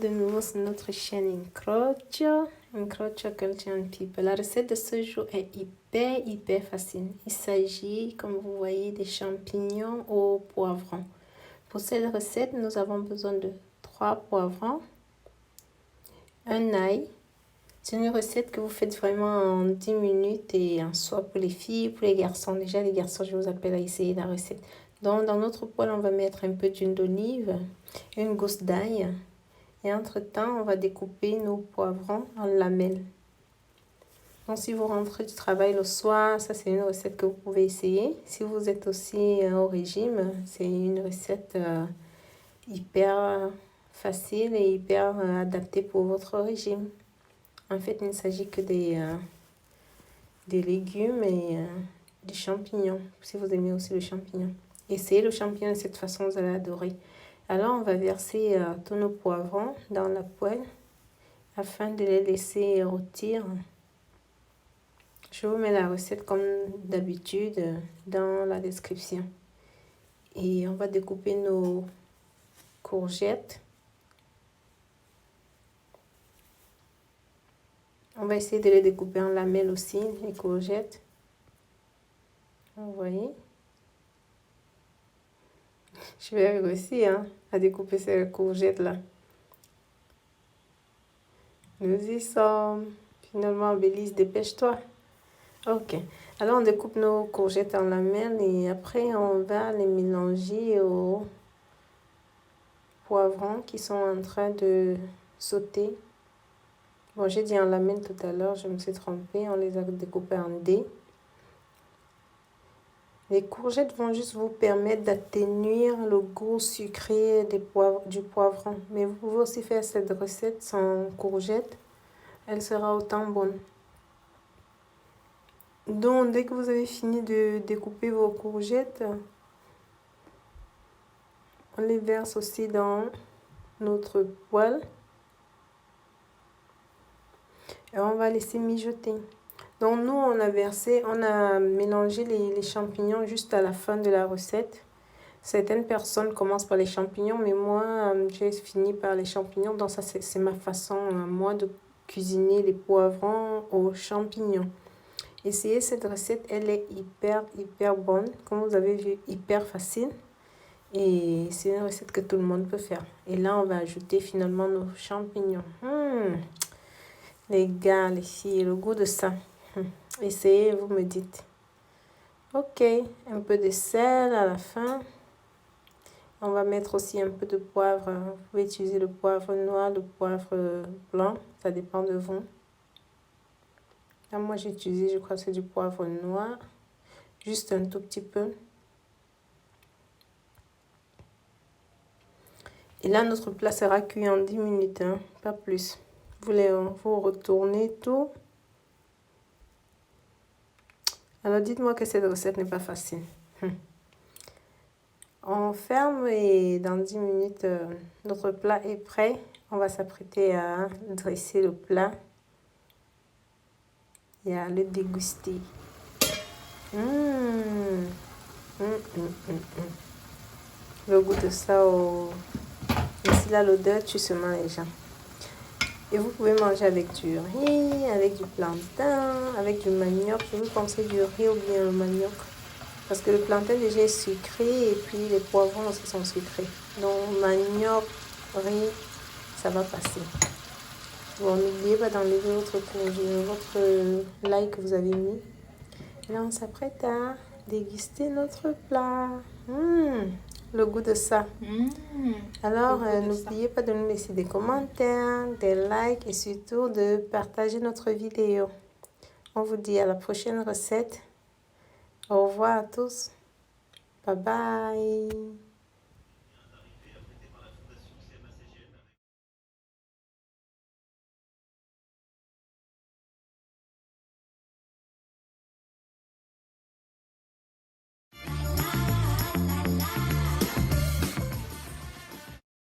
De nouveau sur notre chaîne Incrocio Culture People. La recette de ce jour est hyper facile. Il s'agit, comme vous voyez, des champignons au poivron. Pour cette recette, nous avons besoin de 3 poivrons, un ail. C'est une recette que vous faites vraiment en 10 minutes et en soit pour les filles, pour les garçons. Déjà, les garçons, je vous appelle à essayer la recette. Donc, dans notre poêle, on va mettre un peu d'huile d'olive, une gousse d'ail. Et entre-temps, on va découper nos poivrons en lamelles. Donc, si vous rentrez du travail le soir, ça c'est une recette que vous pouvez essayer. Si vous êtes aussi au régime, c'est une recette hyper facile et hyper adaptée pour votre régime. En fait, il ne s'agit que des légumes et des champignons, si vous aimez aussi le champignon. Essayez le champignon de cette façon, vous allez adorer. Alors, on va verser tous nos poivrons dans la poêle afin de les laisser rôtir. Je vous mets la recette comme d'habitude dans la description. Et on va découper nos courgettes. On va essayer de les découper en lamelles aussi, les courgettes. Vous voyez? Je vais réussir à découper ces courgettes-là. Nous y sommes. Finalement, Bélise, dépêche-toi. Ok. Alors, on découpe nos courgettes en lamelles et après, on va les mélanger aux poivrons qui sont en train de sauter. Bon, j'ai dit en lamelles tout à l'heure, je me suis trompée. On les a découpés en dés. Les courgettes vont juste vous permettre d'atténuer le goût sucré du poivron. Mais vous pouvez aussi faire cette recette sans courgettes. Elle sera autant bonne. Donc, dès que vous avez fini de découper vos courgettes, on les verse aussi dans notre poêle. Et on va laisser mijoter. Donc, nous, on a mélangé les champignons juste à la fin de la recette. Certaines personnes commencent par les champignons, mais moi, j'ai fini par les champignons. Donc, ça, c'est ma façon, moi, de cuisiner les poivrons aux champignons. Essayez cette recette, elle est hyper bonne. Comme vous avez vu, hyper facile. Et c'est une recette que tout le monde peut faire. Et là, on va ajouter finalement nos champignons. Les gars, les filles, le goût de ça. Essayez, vous me dites. Ok, un peu de sel à la fin. On va mettre aussi un peu de poivre. Vous pouvez utiliser le poivre noir, le poivre blanc. Ça dépend de vous. Là, moi, j'ai utilisé, je crois que c'est du poivre noir. Juste un tout petit peu. Et là, notre plat sera cuit en 10 minutes, hein, pas plus. Vous retournez tout. Alors, dites-moi que cette recette n'est pas facile. On ferme et dans 10 minutes, notre plat est prêt. On va s'apprêter à dresser le plat et à le déguster. Le goût de ça, ici là, l'odeur tue seulement les gens. Et vous pouvez manger avec du riz, avec du plantain, avec du manioc. Je vous conseille du riz ou bien le manioc. Parce que le plantain déjà est sucré et puis les poivrons aussi sont sucrés. Donc manioc, riz, ça va passer. Bon, n'oubliez pas d'enlever votre l'ail que vous avez mis. Et là, on s'apprête à déguster notre plat. Le goût de ça. Alors, n'oubliez pas de nous laisser des commentaires, des likes et surtout de partager notre vidéo. On vous dit à la prochaine recette. Au revoir à tous. Bye bye.